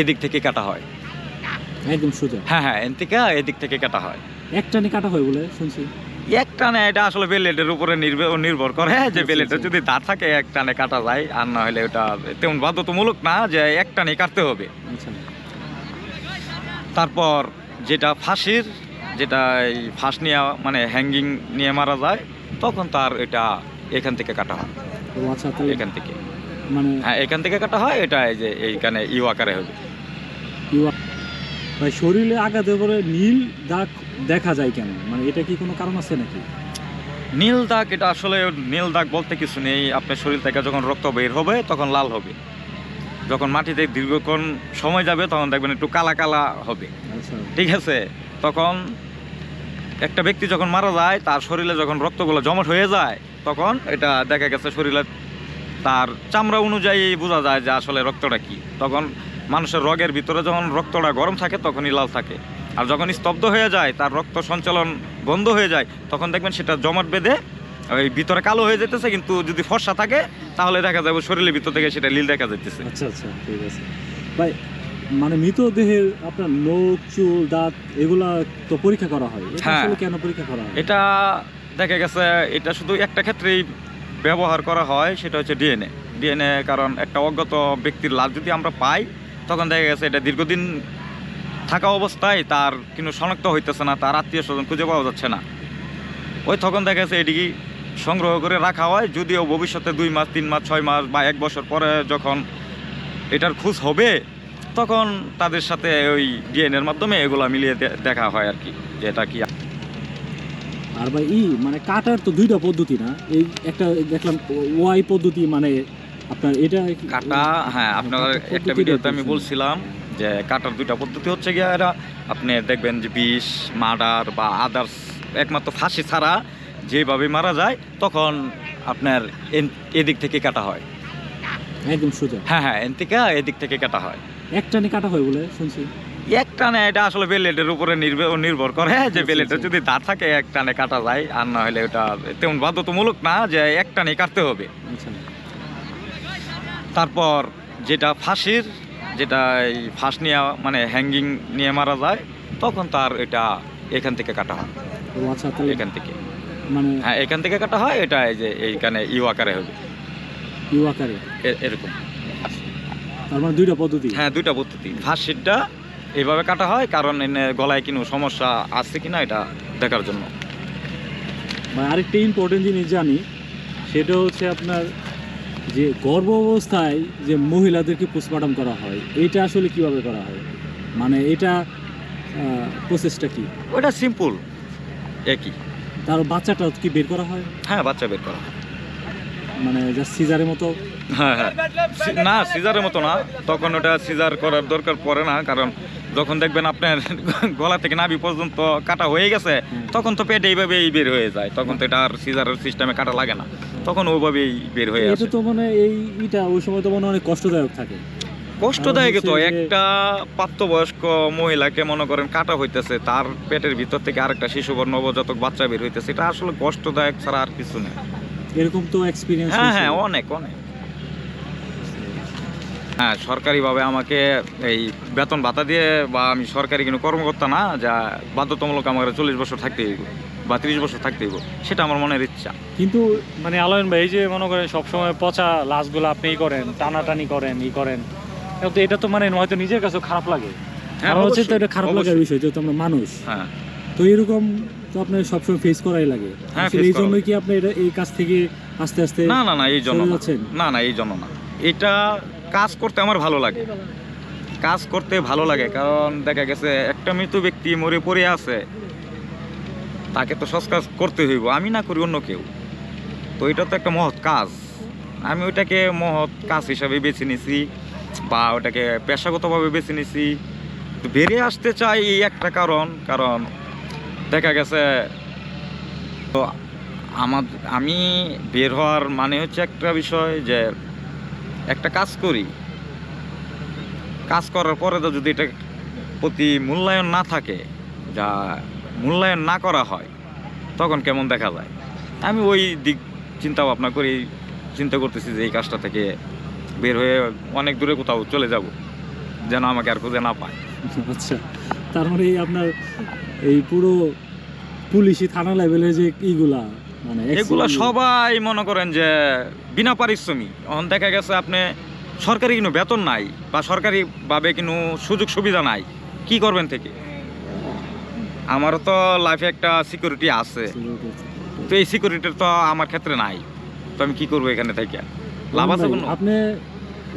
এদিক থেকে কাটা হয়, একদম সোজা। হ্যাঁ হ্যাঁ, এদিক থেকে কাটা হয়। এক টানে কাটা হয় বলে শুনছি। এক টানে এটা আসলে বেলেটের উপরে নির্ভর করে, যে বেলেটের যদি দাঁত থাকে এক টানে কাটা যায়, আর না হলে ওটা তেমন বাধ্যতামূলক না যে এক টানে কাটতে হবে। আচ্ছা। তারপর যেটা ফাঁসির, যেটা এই ফাঁস নিয়ে মানে হ্যাঙ্গিং নিয়ে মারা যায়, তখন তার এটা এখান থেকে কাটা হয়। ও আচ্ছা, তাহলে এখান থেকে, মানে হ্যাঁ এখান থেকে কাটা হয়। এটা এই যে এইখানে ইউ আকারে হবে। ভাই শরীরে আঘাতের পরে নীল দাগ দেখা যায় কেন, মানে এটা কি কোনো কারণ আছে নাকি? নীল দাগ, এটা আসলে নীল দাগ বলতে কিছু নেই। আপনার শরীর থেকে যখন রক্ত বের হবে তখন লাল হবে, যখন মাটিতে দীর্ঘক্ষণ সময় যাবে তখন দেখবেন একটু কালা কালা হবে। আচ্ছা। ঠিক আছে, তখন একটা ব্যক্তি যখন মারা যায় তার শরীরে যখন রক্তগুলো জমাট হয়ে যায়, তখন এটা দেখা গেছে শরীরে তার চামড়া অনুযায়ী বোঝা যায় যে আসলে রক্তটা কি। তখন মানুষের রগের ভিতরে যখন রক্তটা গরম থাকে তখনই লাল থাকে, আর যখন স্তব্ধ হয়ে যায়, তার রক্ত সঞ্চালন বন্ধ হয়ে যায়, তখন দেখবেন সেটা জমাট বেঁধে ওই ভিতরে কালো হয়ে যেতেছে। কিন্তু যদি ফর্সা থাকে তাহলে দেখা যাবে শরীরের ভিতর থেকে সেটা নীল দেখা যেতেছে। আচ্ছা আচ্ছা, ঠিক আছে ভাই। মানে মৃতদেহের আপনার নখ, চুল, দাঁত এগুলা তো পরীক্ষা করা হয়, এটা হ্যাঁ। আসলে কেন পরীক্ষা করা হয়? এটা দেখা গেছে এটা শুধু একটা ক্ষেত্রেই ব্যবহার করা হয়, সেটা হচ্ছে ডিএনএ। কারণ একটা অজ্ঞাত ব্যক্তির লাশ যদি আমরা পাই, তখন দেখা গেছে এটা দীর্ঘদিন থাকা অবস্থায় তার কিন্তু শনাক্ত হইতেছে না, তার আত্মীয় স্বজন খুঁজে পাওয়া যাচ্ছে না। ওই তখন দেখা গেছে এটিকে সংগ্রহ করে রাখা হয়, যদিও ভবিষ্যতে 2 মাস, 3 মাস, 6 মাস বা 1 বছর পরে যখন এটার খোঁজ হবে, তখন তাদের সাথে ওই ডিএনএর মাধ্যমে এগুলো মিলিয়ে দেখা হয় আর কি, যে এটা কি। আর ভাই মানে কাটার তো দুইটা পদ্ধতি না, এই একটা দেখলাম ওয়াই পদ্ধতি, মানে আপনার এটা কাটা, হ্যাঁ আপনার একটা ভিডিওতে আমি বলছিলাম যে কাটার 2টা পদ্ধতি হচ্ছে গিয়ে এরা। আপনি দেখবেন যে বিষ, মার্ডার বা আদার্স, একমাত্র ফাঁসি ছাড়া যেভাবে মারা যায়, তখন আপনার এদিক থেকে কাটা হয়, একদম সোজা। হ্যাঁ হ্যাঁ, এদিক থেকে কাটা হয়। এক টানে কাটা হয় বলে শুনছি। এক টানে এটা আসলে বেলেটের উপরে নির্ভর করে, যে বেলেটের যদি দাঁত থাকে এক টানে কাটা যায়, আর না হলে ওটা তেমন বাধ্যতামূলক না যে এক টানে কাটতে হবে। আচ্ছা। তারপর যেটা ফাঁসির, যেটা এই ফাঁস নিয়ে মানে হ্যাঙ্গিং নিয়ে মারা যায়, তখন তার এটা এখান থেকে কাটা হয়। ও আচ্ছা, তাহলে এখান থেকে, মানে হ্যাঁ এখান থেকে কাটা হয়। এটা এই যে এইখানে ইউ আকারে হবে, ইউ আকারে। এরকম। তার মানে দুইটা পদ্ধতি। হ্যাঁ 2টা পদ্ধতি। ফাঁসিটা এইভাবে কাটা হয় কারণ এনে গলায় কোনো সমস্যা আছে কিনা এটা দেখার জন্য। মানে আরেকটা ইম্পর্টেন্ট জিনিস জানি, সেটা হচ্ছে আপনার যে গর্ভ অবস্থায় যে মহিলাদেরকে পোস্টমর্টম করা হয়, এটা আসলে কিভাবে করা হয়, মানে এটা প্রসেসটা কি? ওটা সিম্পল, একই। তার বাচ্চাটা কি বের করা হয়? হ্যাঁ বাচ্চা বের করা হয়। মানে জাস্ট সিজারের মতো? হ্যাঁ হ্যাঁ, না সিজারের মতো না, তখন ওটা সিজার করার দরকার পড়ে না। কারণ যখন দেখবেন আপনার গলা থেকে নাভি পর্যন্ত কাটা হয়ে গেছে, তখন তো পেটে এইভাবেই বের হয়ে যায়, তখন তো এটা আর সিজারের সিস্টেমে কাটা লাগে না, তখন ওইভাবেই বের হয়ে এটা আসে। তো মানে এইটা ওই সময় তো মনে হয় অনেক কষ্টদায়ক থাকে। কষ্টদায়ক তো, হচ্ছে যে- একটা প্রাপ্তবয়স্ক মহিলাকে মনে করেন কাটা হইতেছে, তার পেটের ভিতর থেকে আরেকটা শিশু বা নবজাতক বাচ্চা বের হইতেছে, এটা আসলে কষ্টদায়ক ছাড়া আর কিছু নেই। এরকম তো এক্সপিরিয়েন্স? হ্যাঁ হ্যাঁ, অনেক অনেক। হ্যাঁ সরকারিভাবে আমাকে এই বেতন ভাতা দিয়ে, বা আমি সরকারি কোনো কর্মকর্তা না যা বাধ্যতামূলক আমার 40 বছর থাকতে হইব বা 30 বছর থাকতে হইব, সেটা আমার মনের ইচ্ছা। কিন্তু মানে আলামিন ভাই, এই যে মনে করেন সবসময় পচা লাশগুলো আপনি করেন, টানাটানি করেন, করেন, কিন্তু এটা তো মানে হয়তো নিজের কাছে খারাপ লাগে। হ্যাঁ কারণ হচ্ছে তো অবশ্যই, এটা খারাপ লাগার অবশ্যই। বিষয়, যেহেতু আমরা মানুষ, হ্যাঁ তো এরকম তো আপনার সবসময় ফেস করাই লাগে। হ্যাঁ, আসলে face এই করা জন্যই লাগে। কি আপনি এটা এই কাজ থেকে আস্তে আস্তে না না না, এই জন্য সরে না। যাচ্ছেন? না না, এই জন্য না। এটা কাজ করতে আমার ভালো লাগে, কাজ করতে ভালো লাগে। কারণ দেখা গেছে একটা মৃত ব্যক্তি মরে পড়ে আছে, তাকে তো সংস্কার করতে হইব, আমি না করি অন্য কেউ। তো এটা তো একটা মহৎ কাজ, আমি ওইটাকে মহৎ কাজ হিসাবে বেছে নিছি, বা ওটাকে পেশাগতভাবে বেছে নিছি। তো বেরিয়ে আসতে চাই এই একটা কারণ দেখা গেছে তো আমি বের হওয়ার মানে হচ্ছে একটা বিষয় যে একটা কাজ করি, কাজ করার পরে তো যদি এটা প্রতি মূল্যায়ন না থাকে, যা মূল্যায়ন না করা হয়, তখন কেমন দেখা যায়। আমি ওই দিক চিন্তা ভাবনা করি, চিন্তা করতেছি যে এই কাজটা থেকে বের হয়ে অনেক দূরে কোথাও চলে যাব। যেন আমাকে আর খুঁজে না পায়। আচ্ছা, তার মানে এই আপনার এই পুরো পুলিশি থানা লেভেলের যে ইগুলা মানে এগুলা সবাই মনে করেন যে বিনা পারিশ্রমিক। এখন দেখা গেছে আপনি সরকারি কোনো বেতন নাই বা সরকারিভাবে কোনো সুযোগ সুবিধা নাই, কি করবেন থেকে? আমারও তো লাইফে একটা সিকিউরিটি আছে, তো এই সিকিউরিটি তো আমার ক্ষেত্রে নাই, তো আমি কি করবো এখানে থেকে? লাভ আছে কোনো? আপনি